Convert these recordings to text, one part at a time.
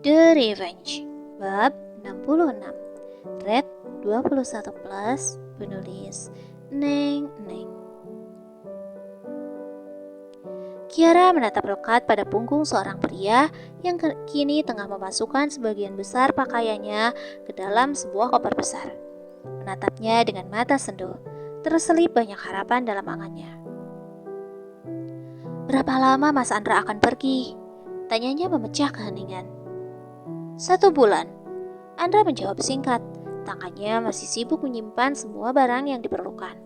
The Revenge, bab 66, red 21 plus, penulis Neng Neng. Kiara menatap lekat pada punggung seorang pria yang kini tengah memasukkan sebagian besar pakaiannya ke dalam sebuah koper besar. Menatapnya dengan mata sendu, terselip banyak harapan dalam angannya. "Berapa lama Mas Andra akan pergi?" tanyanya memecah keheningan. 1 bulan, Andra menjawab singkat. Tangannya masih sibuk menyimpan semua barang yang diperlukan.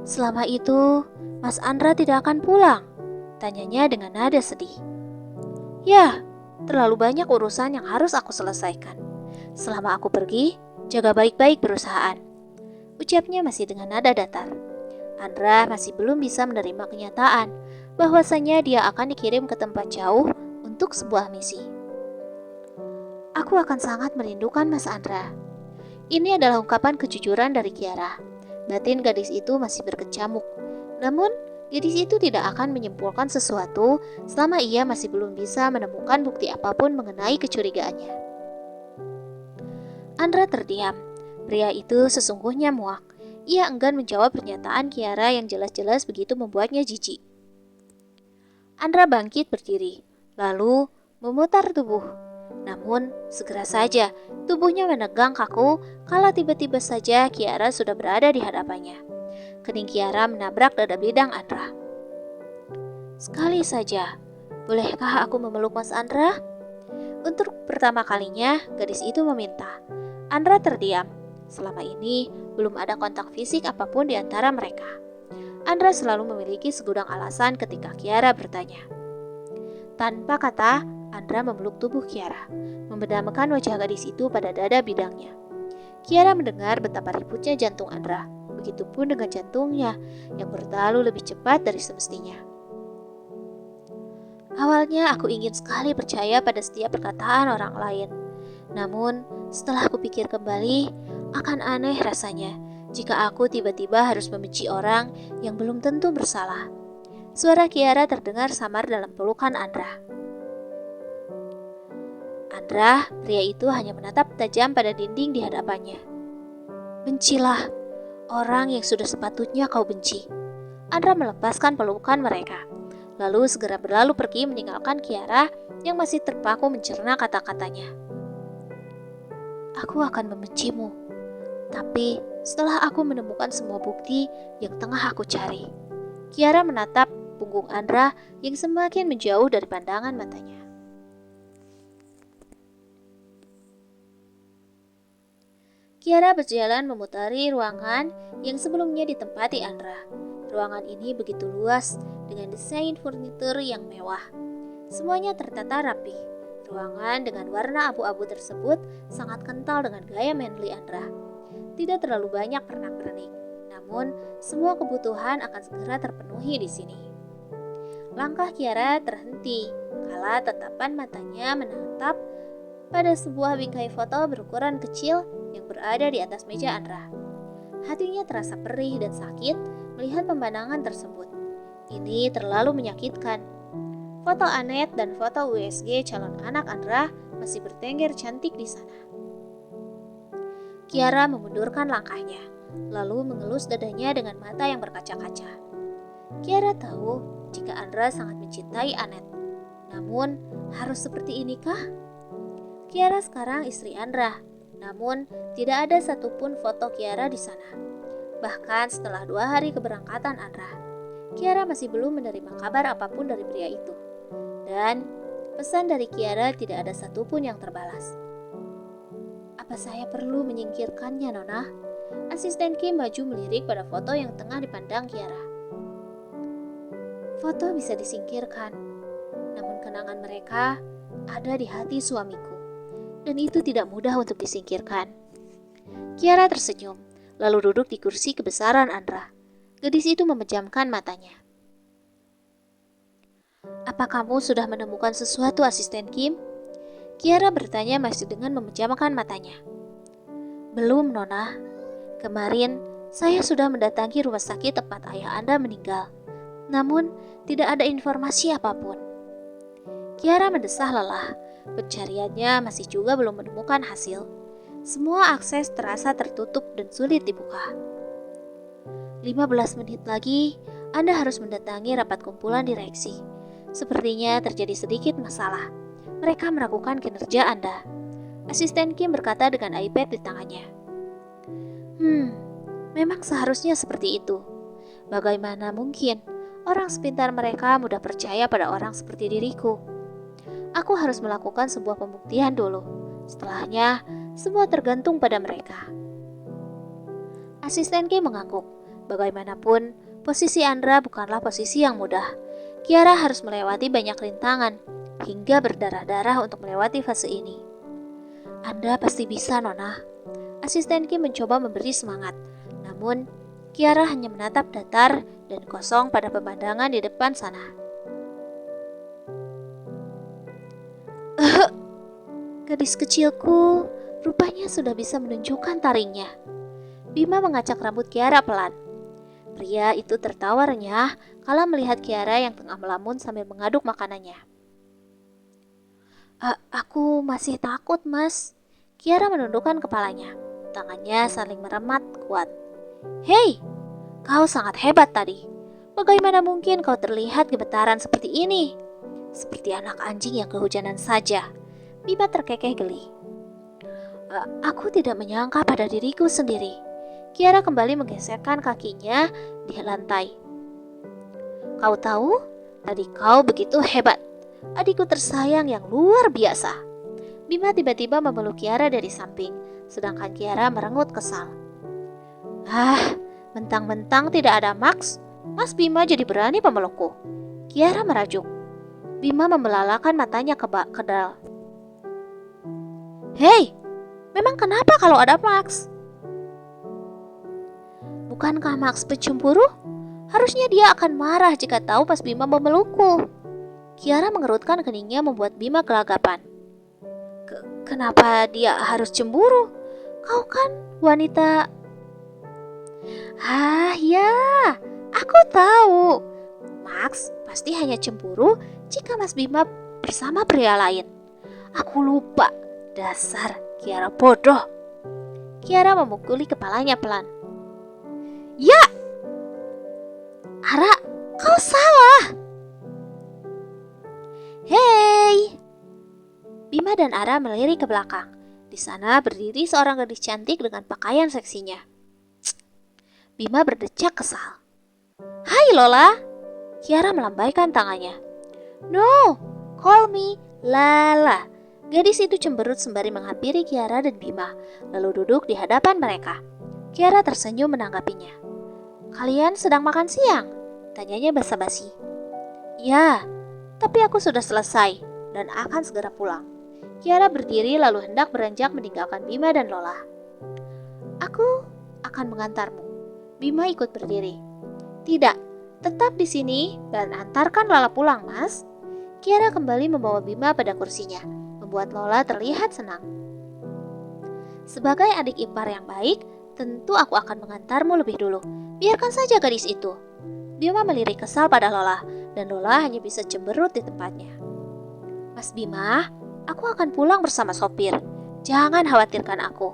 "Selama itu, Mas Andra tidak akan pulang?" tanyanya dengan nada sedih. "Ya, terlalu banyak urusan yang harus aku selesaikan. Selama aku pergi, jaga baik-baik perusahaan," ucapnya masih dengan nada datar. Andra masih belum bisa menerima kenyataan bahwasanya dia akan dikirim ke tempat jauh untuk sebuah misi. "Aku akan sangat merindukan Mas Andra." Ini adalah ungkapan kejujuran dari Kiara. Batin gadis itu masih berkecamuk. Namun, gadis itu tidak akan menyimpulkan sesuatu selama ia masih belum bisa menemukan bukti apapun mengenai kecurigaannya. Andra terdiam. Pria itu sesungguhnya muak. Ia enggan menjawab pernyataan Kiara yang jelas-jelas begitu membuatnya jijik. Andra bangkit berdiri, lalu memutar tubuh. Namun, segera saja tubuhnya menegang kaku kala tiba-tiba saja Kiara sudah berada di hadapannya. Kening Kiara menabrak dada bidang Andra. "Sekali saja, bolehkah aku memeluk Mas Andra?" Untuk pertama kalinya, gadis itu meminta. Andra terdiam. Selama ini, belum ada kontak fisik apapun di antara mereka. Andra selalu memiliki segudang alasan ketika Kiara bertanya. Tanpa kata, Andra memeluk tubuh Kiara, membedamkan wajah gadis itu pada dada bidangnya. Kiara mendengar betapa ributnya jantung Andra, begitupun dengan jantungnya yang bertalu lebih cepat dari semestinya. "Awalnya aku ingin sekali percaya pada setiap perkataan orang lain. Namun, setelah aku pikir kembali, akan aneh rasanya jika aku tiba-tiba harus membenci orang yang belum tentu bersalah." Suara Kiara terdengar samar dalam pelukan Andra. Pria itu hanya menatap tajam pada dinding di hadapannya. "Bencilah orang yang sudah sepatutnya kau benci." Andra melepaskan pelukan mereka, lalu segera berlalu pergi meninggalkan Kiara yang masih terpaku mencerna kata-katanya. "Aku akan membencimu, tapi setelah aku menemukan semua bukti yang tengah aku cari." Kiara menatap punggung Andra yang semakin menjauh dari pandangan matanya. Kiara berjalan memutari ruangan yang sebelumnya ditempati Andra. Ruangan ini begitu luas dengan desain furnitur yang mewah. Semuanya tertata rapi. Ruangan dengan warna abu-abu tersebut sangat kental dengan gaya manly Andra. Tidak terlalu banyak pernak-pernik, namun semua kebutuhan akan segera terpenuhi di sini. Langkah Kiara terhenti kala tatapan matanya menatap pada sebuah bingkai foto berukuran kecil yang berada di atas meja Andra. Hatinya terasa perih dan sakit melihat pemandangan tersebut. Ini terlalu menyakitkan. Foto Anet dan foto USG calon anak Andra masih bertengger cantik di sana. Kiara memundurkan langkahnya, lalu mengelus dadanya dengan mata yang berkaca-kaca. Kiara tahu jika Andra sangat mencintai Anet. Namun, harus seperti inikah? Kiara sekarang istri Andra, namun tidak ada satupun foto Kiara di sana. Bahkan setelah 2 hari keberangkatan Andra, Kiara masih belum menerima kabar apapun dari pria itu. Dan pesan dari Kiara tidak ada satupun yang terbalas. "Apa saya perlu menyingkirkannya, Nona?" Asisten Kim maju melirik pada foto yang tengah dipandang Kiara. "Foto bisa disingkirkan, namun kenangan mereka ada di hati suamiku. Dan itu tidak mudah untuk disingkirkan." Kiara tersenyum, lalu duduk di kursi kebesaran Andra. Gadis itu memejamkan matanya. "Apa kamu sudah menemukan sesuatu, Asisten Kim?" Kiara bertanya masih dengan memejamkan matanya. "Belum, Nona. Kemarin, saya sudah mendatangi rumah sakit tempat ayah Anda meninggal. Namun, tidak ada informasi apapun." Kiara mendesah lelah. Pencariannya masih juga belum menemukan hasil. Semua akses terasa tertutup dan sulit dibuka. 15 menit lagi, Anda harus mendatangi rapat kumpulan direksi. Sepertinya terjadi sedikit masalah. Mereka meragukan kinerja Anda. Asisten Kim berkata dengan iPad di tangannya. Memang seharusnya seperti itu. Bagaimana mungkin orang sepintar mereka mudah percaya pada orang seperti diriku? Aku harus melakukan sebuah pembuktian dulu. Setelahnya, semua tergantung pada mereka. Asisten Kim mengangguk. Bagaimanapun, posisi Andra bukanlah posisi yang mudah. Kiara harus melewati banyak rintangan, hingga berdarah-darah untuk melewati fase ini. Anda pasti bisa, Nona. Asisten Kim mencoba memberi semangat. Namun, Kiara hanya menatap datar dan kosong pada pemandangan di depan sana. Gadis kecilku, rupanya sudah bisa menunjukkan taringnya. Bima mengacak rambut Kiara pelan. Pria itu tertawa renyah kala melihat Kiara yang tengah melamun sambil mengaduk makanannya. Aku masih takut, Mas. Kiara menundukkan kepalanya. Tangannya saling meremat kuat. Hei, kau sangat hebat tadi. Bagaimana mungkin kau terlihat gemetaran seperti ini? Seperti anak anjing yang kehujanan saja. Bima terkekeh geli. Aku tidak menyangka pada diriku sendiri. Kiara kembali menggeserkan kakinya di lantai. Kau tahu, tadi kau begitu hebat. Adikku tersayang yang luar biasa. Bima tiba-tiba memeluk Kiara dari samping, sedangkan Kiara merengut kesal. Mentang-mentang tidak ada Max, Mas Bima jadi berani memelukku. Kiara merajuk. Bima membelalakan matanya ke kedal. Hei, memang kenapa kalau ada Max? Bukankah Max pencemburu? Harusnya dia akan marah jika tahu Mas Bima memelukku. Kiara mengerutkan keningnya membuat Bima gelagapan. Kenapa dia harus cemburu? Kau kan wanita. Ya, aku tahu. Max pasti hanya cemburu jika Mas Bima bersama pria lain. Aku lupa. Dasar Kiara bodoh. Kiara memukuli kepalanya pelan. Ya! Ara, kau salah. Hei! Bima dan Ara melirik ke belakang. Di sana berdiri seorang gadis cantik dengan pakaian seksinya. Bima berdecak kesal. Hai Lola! Kiara melambaikan tangannya. No, call me Lala. Gadis itu cemberut sembari menghampiri Kiara dan Bima, lalu duduk di hadapan mereka. Kiara tersenyum menanggapinya. Kalian sedang makan siang? Tanyanya basa-basi. Ya, tapi aku sudah selesai dan akan segera pulang. Kiara berdiri lalu hendak beranjak meninggalkan Bima dan Lola. Aku akan mengantarmu. Bima ikut berdiri. Tidak, tetap di sini dan antarkan Lola pulang, Mas. Kiara kembali membawa Bima pada kursinya, membuat Lola terlihat senang. Sebagai adik ipar yang baik, tentu aku akan mengantarmu lebih dulu. Biarkan saja gadis itu. Bima melirik kesal pada Lola, dan Lola hanya bisa cemberut di tempatnya. Mas Bima, aku akan pulang bersama sopir. Jangan khawatirkan aku.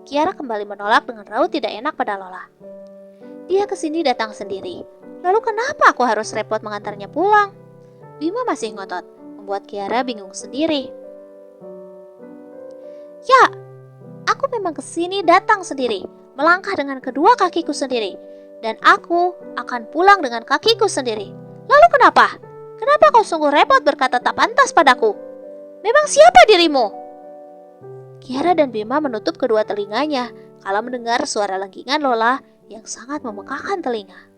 Kiara kembali menolak dengan raut tidak enak pada Lola. Dia kesini datang sendiri. Lalu kenapa aku harus repot mengantarnya pulang? Bima masih ngotot, membuat Kiara bingung sendiri. Ya, aku memang kesini datang sendiri, melangkah dengan kedua kakiku sendiri, dan aku akan pulang dengan kakiku sendiri. Lalu kenapa? Kenapa kau sungguh repot berkata tak pantas padaku? Memang siapa dirimu? Kiara dan Bima menutup kedua telinganya kala mendengar suara lengkingan Lola yang sangat memekakkan telinga.